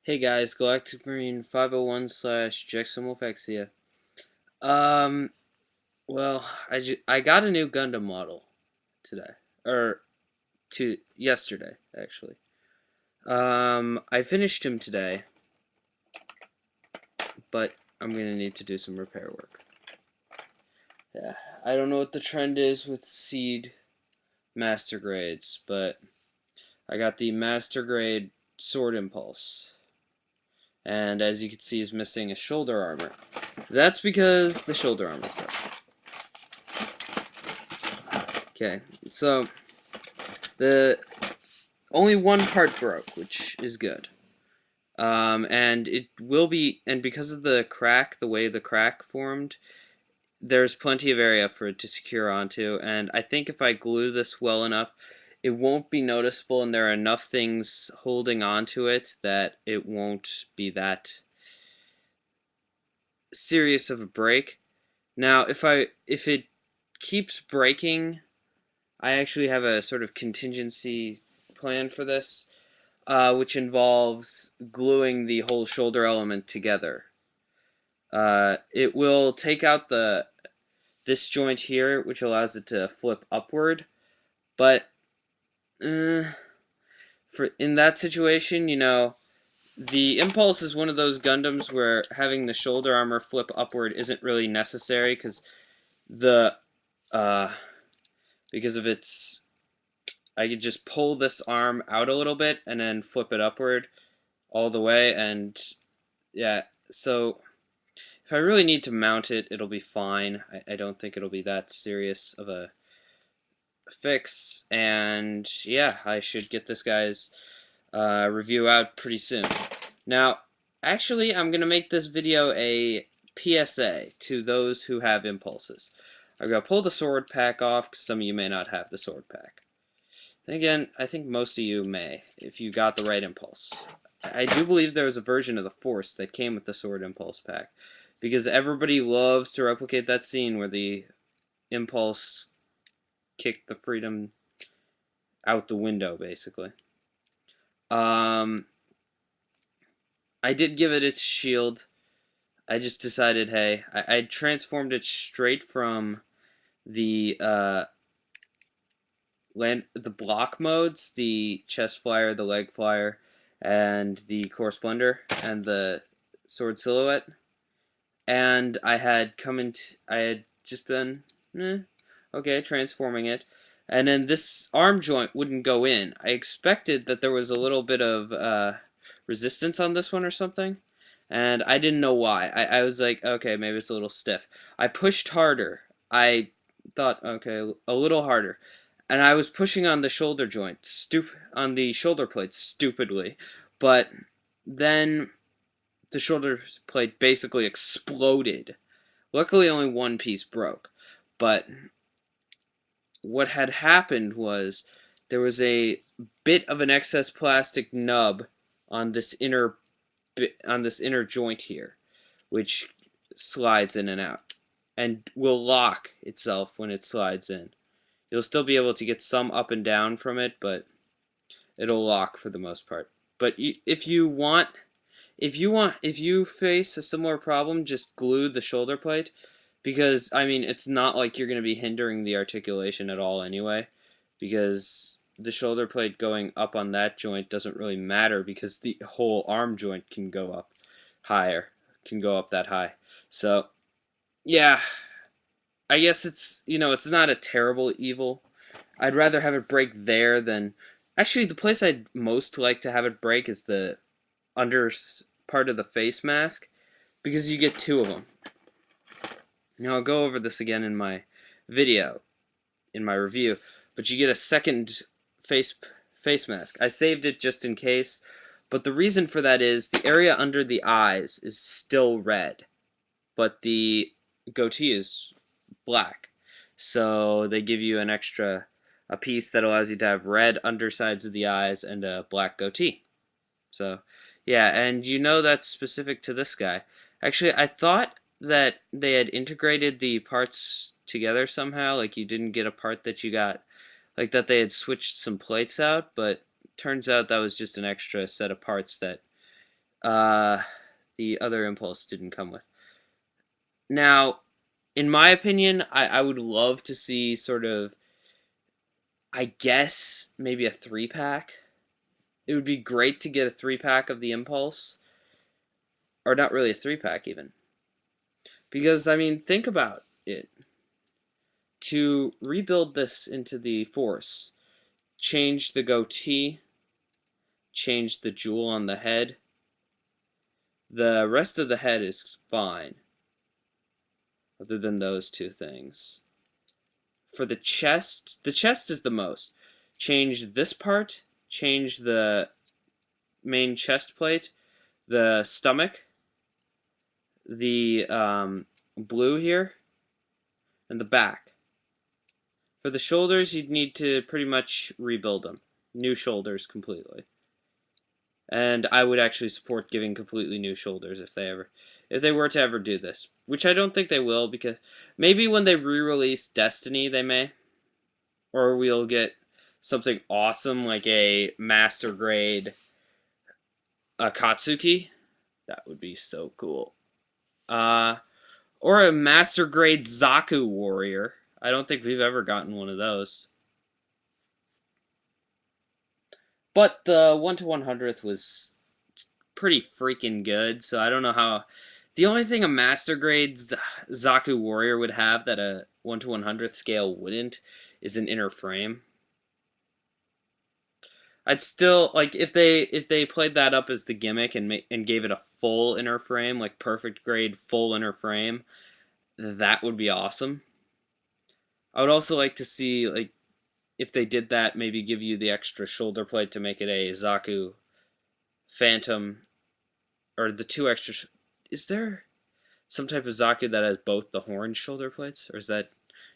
Hey guys, Galactic Marine 501 slash jexamwolfexia. Um, well, I got a new Gundam model today, or yesterday actually. I finished him today, but I'm gonna need to do some repair work. Yeah, I don't know what the trend is with seed master grades, but I got the master grade sword impulse, and as you can see, is missing a shoulder armor. That's because the shoulder armor broke. Okay, so the only one part broke, which is good. And it will be, and because of the crack, the way the crack formed, there's plenty of area for it to secure onto, and I think if I glue this well enough, it won't be noticeable, and there are enough things holding onto it that it won't be that serious of a break. Now, if it keeps breaking, I actually have a sort of contingency plan for this, which involves gluing the whole shoulder element together. It will take out this joint here, which allows it to flip upward, but for in that situation, the Impulse is one of those Gundams where having the shoulder armor flip upward isn't really necessary the uh, because of its I could just pull this arm out a little bit and then flip it upward all the way, and yeah, so if I really need to mount it, it'll be fine. I don't think it'll be that serious of a fix, and yeah, I should get this guy's review out pretty soon. Now, actually, I'm going to make this video a PSA to those who have impulses. I'm going to pull the sword pack off, because some of you may not have the sword pack. And again, I think most of you may, if you got the right impulse. I do believe there was a version of the Force that came with the sword impulse pack, because everybody loves to replicate that scene where the impulse kicked the freedom out the window, basically. Um, I did give it its shield. I just decided, hey, I transformed it straight from the the block modes, the chest flyer, the leg flyer, and the core splendor, and the sword silhouette. And I had just been, okay, transforming it. And then this arm joint wouldn't go in. I expected that there was a little bit of resistance on this one or something, and I didn't know why. I was like, okay, maybe it's a little stiff. I pushed harder. I thought, okay, a little harder. And I was pushing on the shoulder joint, on the shoulder plate, stupidly. But then the shoulder plate basically exploded. Luckily, only one piece broke. But what had happened was there was a bit of an excess plastic nub on this inner joint here, which slides in and out, and will lock itself when it slides in. You'll still be able to get some up and down from it, but it'll lock for the most part. But if you face a similar problem, just glue the shoulder plate, because I mean it's not like you're going to be hindering the articulation at all anyway, because the shoulder plate going up on that joint doesn't really matter because the whole arm joint can go up higher, can go up that high. So yeah, I guess it's not a terrible evil. I'd rather have it break there than actually the place I'd most like to have it break is the under part of the face mask, because you get two of them. Now I'll go over this again in my video, in my review, but you get a second face face mask. I saved it just in case, but the reason for that is the area under the eyes is still red, but the goatee is black. So they give you a piece that allows you to have red undersides of the eyes and a black goatee. So, yeah, and that's specific to this guy. Actually, I thought that they had integrated the parts together somehow, like you didn't get a part that you got, like that they had switched some plates out, but turns out that was just an extra set of parts that uh, the other impulse didn't come with. Now, in my opinion, I would love to see sort of, I guess, maybe a 3-pack. It would be great to get a 3-pack of the impulse, or not really a 3-pack even. Because, I mean, think about it. To rebuild this into the force, change the goatee, change the jewel on the head. The rest of the head is fine, other than those two things. For the chest is the most. Change this part, change the main chest plate, the stomach, the blue here, and the back. For the shoulders, you'd need to pretty much rebuild them. New shoulders completely. And I would actually support giving completely new shoulders if they were to ever do this, which I don't think they will, because maybe when they re-release Destiny they may, or we'll get something awesome like a master grade Akatsuki. That would be so cool. Or a master grade Zaku warrior. I don't think we've ever gotten one of those. But the 1 to 100th was pretty freaking good, so I don't know how. The only thing a master grade Zaku warrior would have that a 1 to 100th scale wouldn't is an inner frame. I'd still like if they played that up as the gimmick and gave it a full inner frame, like perfect grade full inner frame. That would be awesome. I would also like to see, like, if they did that, maybe give you the extra shoulder plate to make it a Zaku Phantom, or the two extra. Is there some type of Zaku that has both the horn shoulder plates, or is that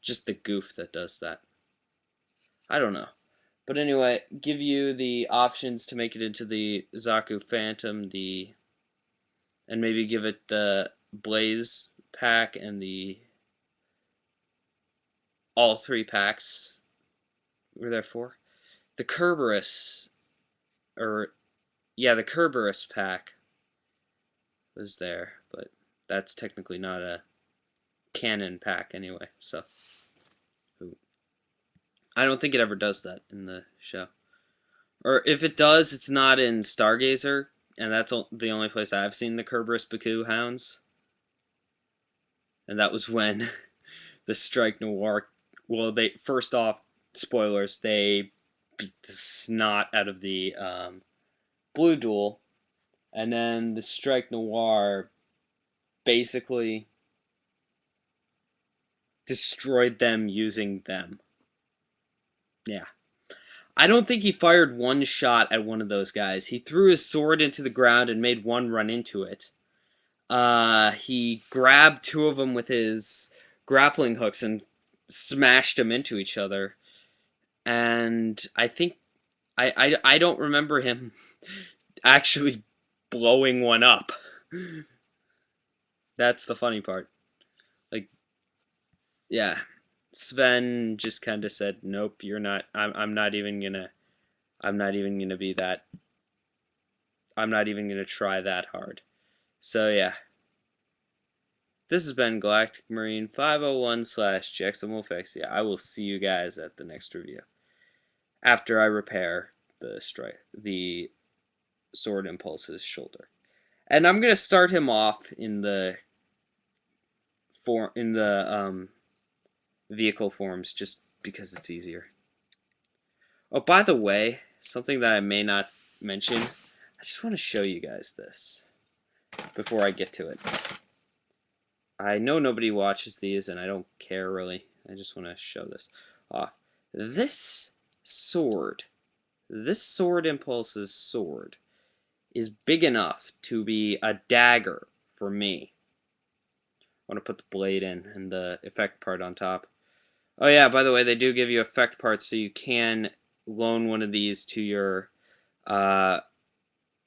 just the goof that does that? I don't know. But anyway, give you the options to make it into the Zaku Phantom, and maybe give it the Blaze pack and the all 3 packs were there for. The Kerberos, or yeah, the Kerberos pack was there, but that's technically not a canon pack anyway, so I don't think it ever does that in the show. Or if it does, it's not in Stargazer, and that's the only place I've seen the Kerberos Baku hounds. And that was when the Strike Noir. Well, they first off, spoilers, they beat the snot out of the Blue Duel, and then the Strike Noir basically destroyed them using them. Yeah. I don't think he fired one shot at one of those guys. He threw his sword into the ground and made one run into it. He grabbed two of them with his grappling hooks and smashed them into each other. And I think I don't remember him actually blowing one up. That's the funny part. Like, yeah, Sven just kind of said, "Nope, you're not. I'm not even gonna. I'm not even gonna be that. I'm not even gonna try that hard." So yeah, this has been Galactic Marine 501 / jexamwolfexia. I will see you guys at the next review after I repair the Sword Impulse's shoulder, and I'm gonna start him off in the vehicle forms just because it's easier. Oh, by the way, something that I may not mention, I just want to show you guys this before I get to it. I know nobody watches these, and I don't care really. I just want to show this off. This sword Impulse's sword, is big enough to be a dagger for me. I want to put the blade in and the effect part on top. Oh yeah, by the way, they do give you effect parts, so you can loan one of these to your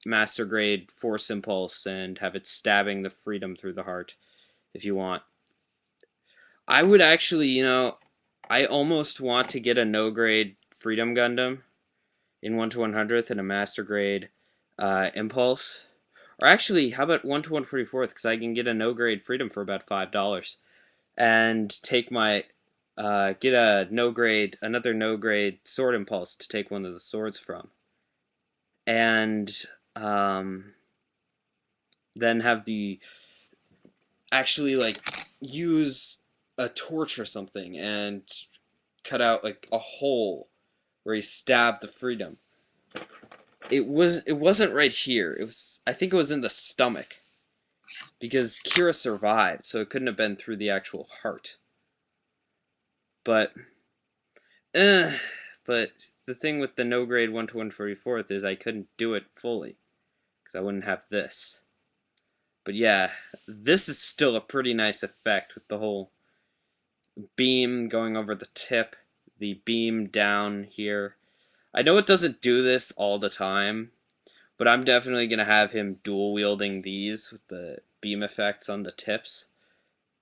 master grade Force Impulse and have it stabbing the freedom through the heart if you want. I would actually, I almost want to get a no grade Freedom Gundam in 1 to 100th and a master grade Impulse. Or actually, how about 1 to 144th? Because I can get a no-grade freedom for about $5. And take my get another no grade sword impulse to take one of the swords from, and um, then have the actually like use a torch or something and cut out like a hole where he stabbed the freedom. It wasn't right here. It was, I think it was in the stomach because Kira survived, so it couldn't have been through the actual heart. But Uh, but the thing with the no grade 1 to 144th is I couldn't do it fully because I wouldn't have this. But yeah, this is still a pretty nice effect with the whole beam going over the tip, the beam down here. I know it doesn't do this all the time, but I'm definitely going to have him dual wielding these with the beam effects on the tips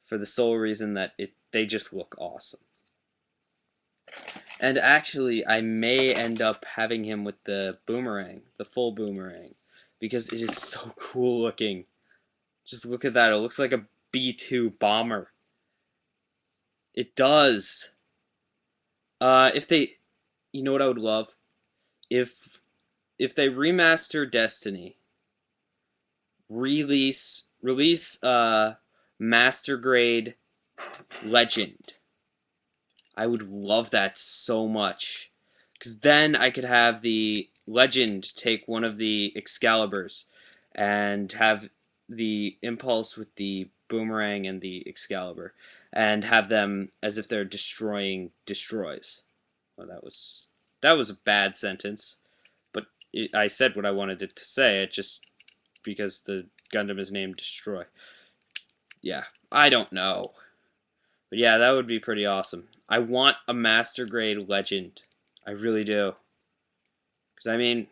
for the sole reason that they just look awesome. And actually, I may end up having him with the boomerang, the full boomerang, because it is so cool looking. Just look at that. It looks like a B-2 bomber. It does. If they, you know what I would love? If they remaster Destiny, release Master Grade Legend. I would love that so much. Because then I could have the Legend take one of the Excaliburs and have the Impulse with the Boomerang and the Excalibur and have them as if they're destroying destroys. Well, that was a bad sentence, but I said what I wanted it to say. It just because the Gundam is named Destroy. Yeah, I don't know. But yeah, that would be pretty awesome. I want a Master Grade Legend. I really do. Because, I mean,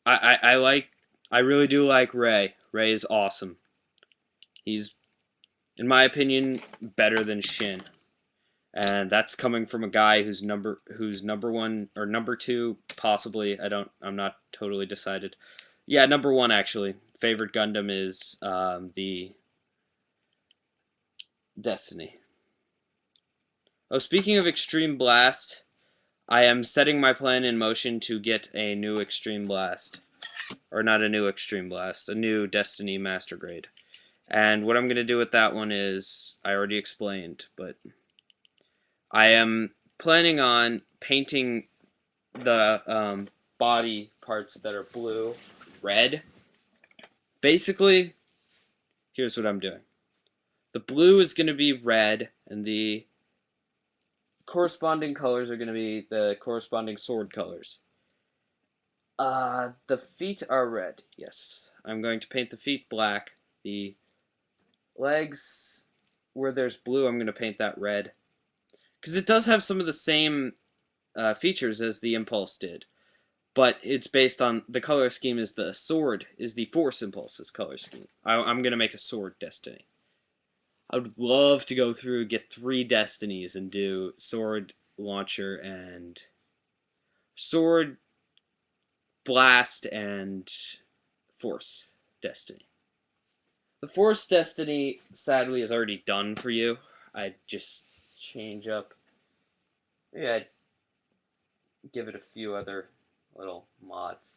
I really do like Ray. Ray is awesome. He's, in my opinion, better than Shin. And that's coming from a guy who's number one or number two, possibly. I'm not totally decided. Yeah, number one actually. Favorite Gundam is the Destiny. Oh, speaking of Extreme Blast, I am setting my plan in motion to get a new Extreme Blast. Or not a new Extreme Blast, a new Destiny Master Grade. And what I'm going to do with that one is, I already explained, but I am planning on painting the body parts that are blue red. Basically, here's what I'm doing. The blue is going to be red, and the corresponding colors are going to be the corresponding sword colors. The feet are red, yes. I'm going to paint the feet black. The legs, where there's blue, I'm going to paint that red. Because it does have some of the same features as the Impulse did. But it's based on, the color scheme is the sword, is the Force Impulse's color scheme. I'm going to make a sword Destiny. I would love to go through, get 3 Destinies, and do sword launcher and sword blast and force Destiny. The Force Destiny, sadly, is already done for you. I'd just change up. Maybe I'd give it a few other little mods.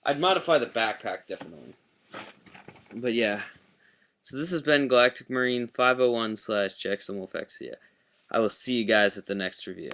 I'd modify the backpack, definitely. But yeah. So this has been Galactic Marine 501 / jexamwolfexia. I will see you guys at the next review.